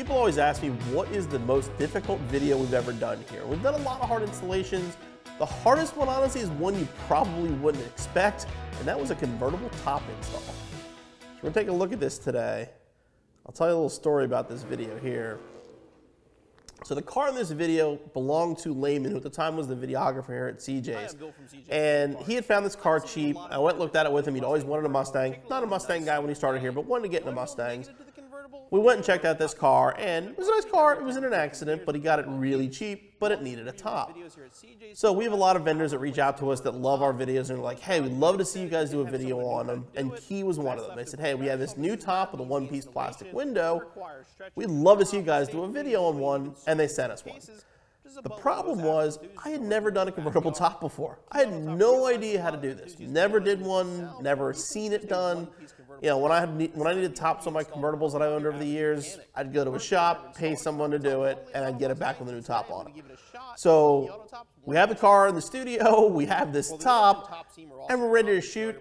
People always ask me, what is the most difficult video we've ever done here? We've done a lot of hard installations. The hardest one, honestly, is one you probably wouldn't expect, and that was a convertible top install. So we're gonna take a look at this today. I'll tell you a little story about this video here. So the car in this video belonged to Layman, who at the time was the videographer here at CJ's. And he had found this car cheap. I went and looked at it with him. He'd always wanted a Mustang. Not a Mustang guy when he started here, but wanted to get into Mustangs. We went and checked out this car, and it was a nice car. It was in an accident, but he got it really cheap, but it needed a top. So we have a lot of vendors that reach out to us that love our videos and are like, hey, we'd love to see you guys do a video on them. And Key was one of them. They said, hey, we have this new top with a one-piece plastic window. We'd love to see you guys do a video on one, and they sent us one. The problem was, I had never done a convertible top before. I had no idea how to do this. Never did one, never seen it done. You know, when I needed tops on my convertibles that I owned over the years, I'd go to a shop, pay someone to do it, and I'd get it back with a new top on it. So we have the car in the studio, we have this top, and we're ready to shoot.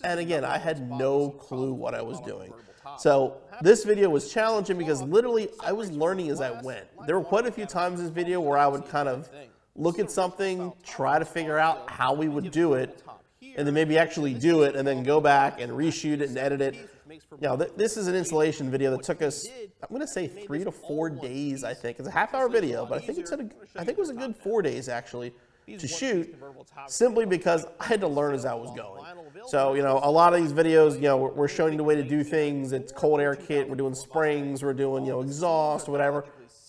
And again, I had no clue what I was doing. So this video was challenging because literally I was learning as I went. There were quite a few times in this video where I would kind of look at something, try to figure out how we would do it, and then maybe actually do it and then go back and reshoot it and edit it. You know, this is an installation video that took us, I'm going to say 3 to 4 days, I think. It's a half-hour video, but I think it was a good 4 days, actually, to shoot, simply because I had to learn as I was going. So, you know, a lot of these videos, you know, we're showing you the way to do things. It's cold air kit, we're doing springs, we're doing, you know, exhaust, whatever.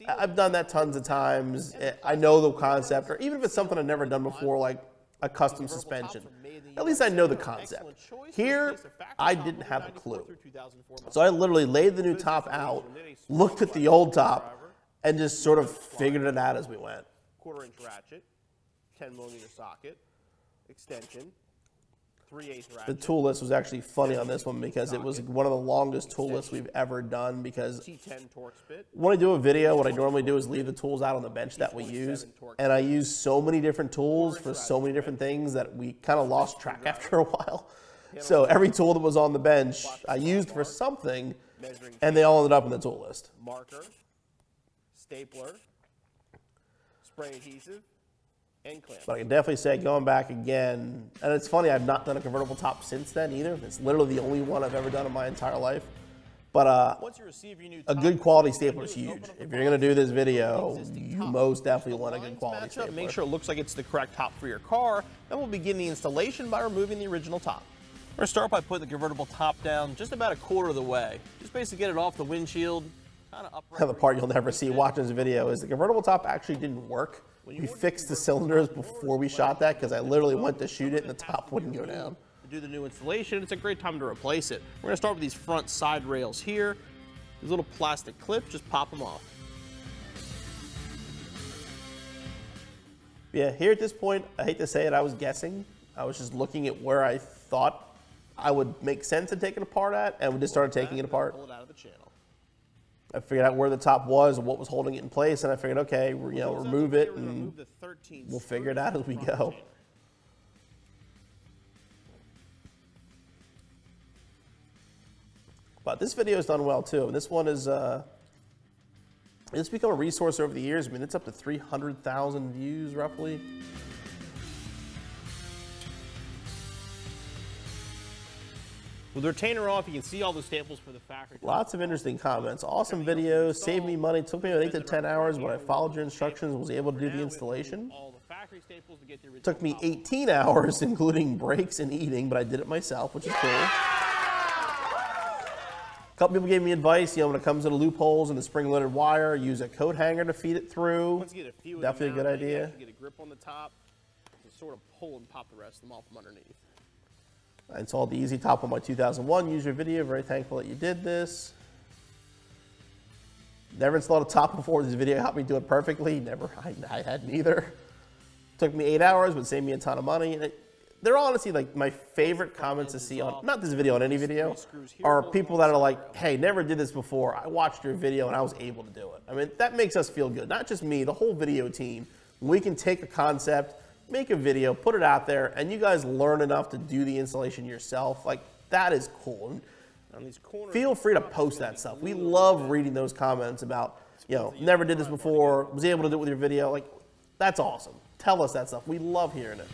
I've done that tons of times. I know the concept, or even if it's something I've never done before, like a custom suspension. At least I know the concept. Here, I didn't have a clue. So I literally laid the new top out, looked at the old top, and just sort of figured it out as we went. 1/4-inch ratchet, 10mm socket, extension, 3/8 ratchet. The tool list was actually funny on this one because it was one of the longest tool lists we've ever done, because when I do a video, what I normally do is leave the tools out on the bench that we use, and I use so many different tools for so many different things that we kind of lost track after a while. So every tool that was on the bench I used for something, and they all ended up in the tool list. Marker, stapler, spray adhesive, and clamp. But I can definitely say, going back again, and it's funny, I've not done a convertible top since then either. It's literally the only one I've ever done in my entire life. But a good quality stapler is huge. If you're going to do this video, you most definitely want a good quality stapler. Make sure it looks like it's the correct top for your car. Then we'll begin the installation by removing the original top. We're going to start by putting the convertible top down just about 1/4 of the way. Just basically get it off the windshield. The part you'll never see watching this video is the convertible top actually didn't work. We fixed the cylinders before we shot that because I literally went to shoot it and the top wouldn't go down. To do the new installation, it's a great time to replace it. We're going to start with these front side rails here. These little plastic clips, just pop them off. Yeah, here at this point, I hate to say it, I was guessing. I was just looking at where I thought I would make sense of taking it apart at, and we just started taking it apart. Pull it out of the channel. I figured out where the top was and what was holding it in place, and I figured, okay, you know, remove it, and we'll figure it out as we go. But this video has done well too. This one is it's become a resource over the years. I mean, it's up to 300,000 views roughly. With the retainer off, you can see all the staples for the factory. Lots of interesting comments. Awesome video, saved me money, took me about 8 to 10 hours, but I followed your instructions and was able to do the installation. Took me 18 hours, including breaks and eating, but I did it myself, which is cool. A couple people gave me advice, you know, when it comes to the loopholes and the spring-loaded wire, use a coat hanger to feed it through. Definitely a good idea. Get a grip on the top, to sort of pull and pop the rest of them off from underneath. I installed the Easy Top on my 2001 user video. Very thankful that you did this. Never installed a top before. This video helped me do it perfectly. Never, I hadn't either. Took me 8 hours, but saved me a ton of money. And they're honestly like my favorite comments to see on, not this video, on any video, are people that are like, hey, never did this before. I watched your video and I was able to do it. I mean, that makes us feel good. Not just me, the whole video team. We can take a concept, make a video, put it out there, and you guys learn enough to do the installation yourself. Like, that is cool. And on these corners. Feel free to post that stuff. We love reading those comments about, never did this before, was able to do it with your video. Like, that's awesome. Tell us that stuff. We love hearing it.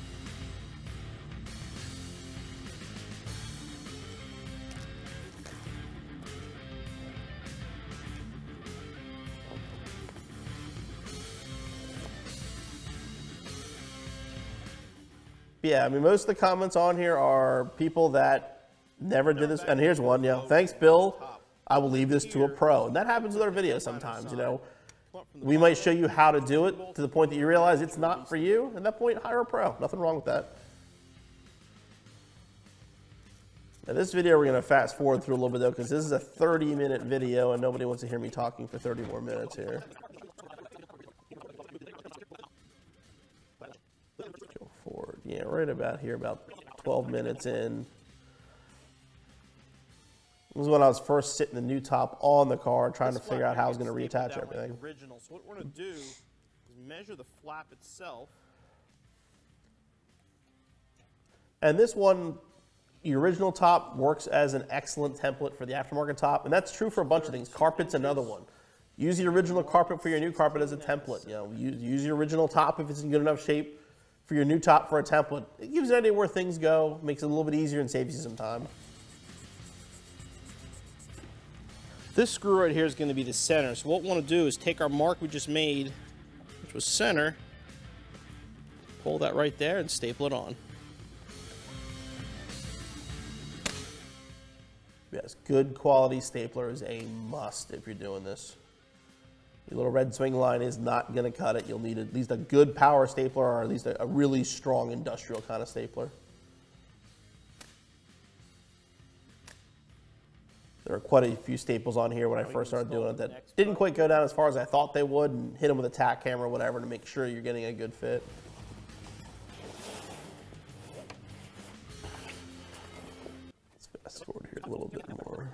Yeah, I mean, most of the comments on here are people that never did this. And here's one, thanks, Bill. I will leave this to a pro. And that happens with our videos sometimes, We might show you how to do it to the point that you realize it's not for you. At that point, hire a pro. Nothing wrong with that. Now, this video we're going to fast forward through a little bit, though, because this is a 30-minute video, and nobody wants to hear me talking for 30 more minutes here. Go forward. Yeah, right about here, about 12 minutes in. This is when I was first sitting the new top on the car, trying to figure out how I was going to reattach everything. Original. So what we're going to do is measure the flap itself. And this one, the original top works as an excellent template for the aftermarket top, and that's true for a bunch of things. Carpet's another one. Use the original carpet for your new carpet as a template. Use your original top if it's in good enough shape for your new top for a template. It gives you an idea where things go, makes it a little bit easier, and saves you some time. This screw right here is going to be the center. So what we want to do is take our mark we just made, which was center, pull that right there and staple it on. Yes, good quality stapler is a must if you're doing this. Your little red swing line is not going to cut it. You'll need at least a good power stapler, or at least a really strong industrial kind of stapler. There are quite a few staples on here when I first started doing it that didn't quite go down as far as I thought they would, and hit them with a tack hammer or whatever to make sure you're getting a good fit. Let's fast forward here a little bit more.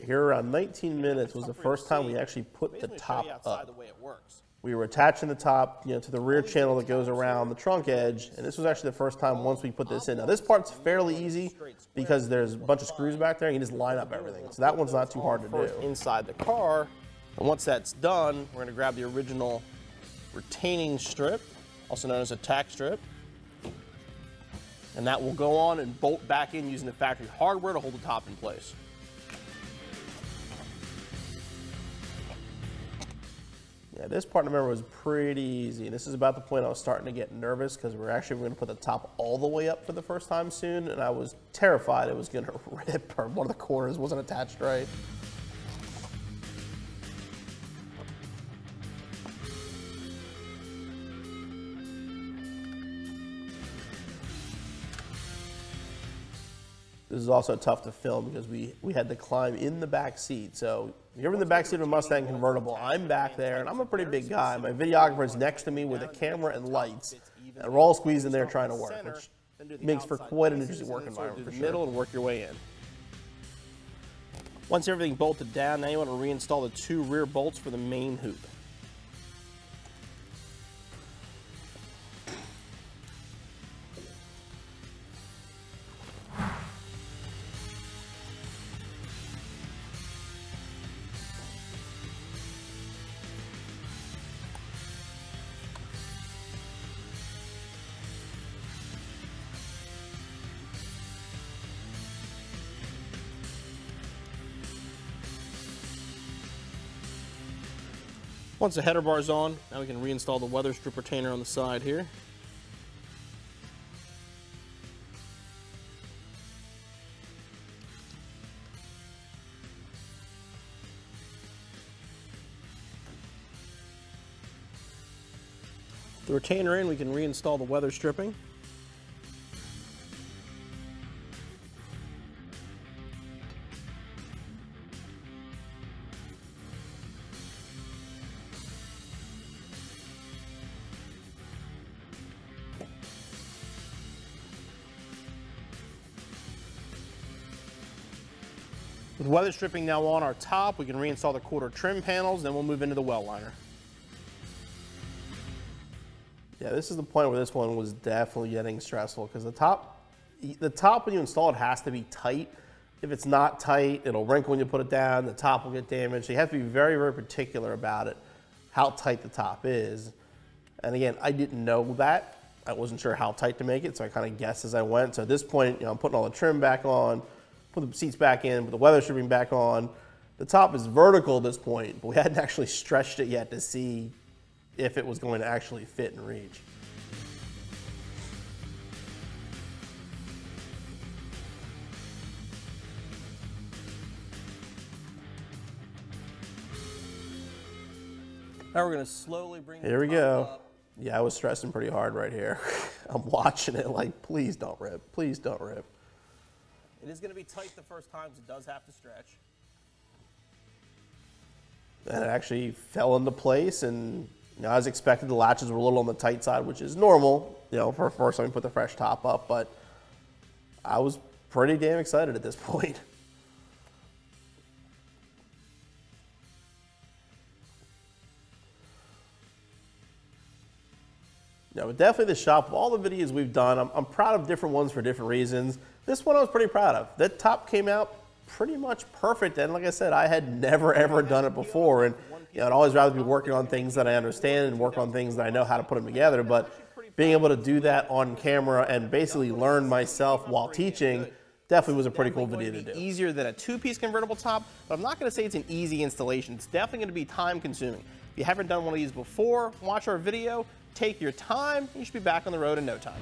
Here around 19 minutes was the first time we actually put the top up. We were attaching the top, to the rear channel that goes around the trunk edge, and this was actually the first time once we put this in. Now this part's fairly easy because there's a bunch of screws back there, and you just line up everything. So that one's not too hard to do. Inside the car, and once that's done, we're going to grab the original retaining strip, also known as a tack strip, and that will go on and bolt back in using the factory hardware to hold the top in place. Yeah, this part, remember, was pretty easy. This is about the point I was starting to get nervous because we're actually going to put the top all the way up for the first time soon, and I was terrified it was going to rip or one of the corners wasn't attached right. This is also tough to film because we had to climb in the back seat. So you're in the back seat of a Mustang convertible. I'm back there, and I'm a pretty big guy. My videographer is next to me with a camera and lights, and we're all squeezed in there trying to work, which makes for quite an interesting work environment for sure. Middle and work your way in. Once everything bolted down, now you want to reinstall the two rear bolts for the main hoop. Once the header bar is on, now we can reinstall the weather strip retainer on the side here. The retainer in, we can reinstall the weather stripping. With weather stripping now on our top, we can reinstall the quarter trim panels, then we'll move into the well liner. Yeah, this is the point where this one was definitely getting stressful because the top when you install it has to be tight. If it's not tight, it'll wrinkle when you put it down, the top will get damaged. So you have to be very, very particular about it, how tight the top is. And again, I didn't know that. I wasn't sure how tight to make it, so I kind of guessed as I went. So at this point, I'm putting all the trim back on, put the seats back in, put the weather stripping back on. The top is vertical at this point, but we hadn't actually stretched it yet to see if it was going to actually fit and reach. Now we're going to slowly bring Here we the go. top up. Yeah, I was stressing pretty hard right here. I'm watching it like, please don't rip, please don't rip. It is going to be tight the first time, so it does have to stretch. And it actually fell into place, and as expected, the latches were a little on the tight side, which is normal, for a first time we put the fresh top up, but I was pretty damn excited at this point. Yeah, but definitely the shop, of all the videos we've done, I'm proud of different ones for different reasons. This one I was pretty proud of. That top came out pretty much perfect, and like I said, I had never ever done it before, and I'd always rather be working on things that I understand and work on things that I know how to put them together, but being able to do that on camera and basically learn myself while teaching definitely was a pretty cool video to do. Easier than a two-piece convertible top, but I'm not going to say it's an easy installation. It's definitely going to be time consuming. If you haven't done one of these before, watch our video, take your time, you should be back on the road in no time.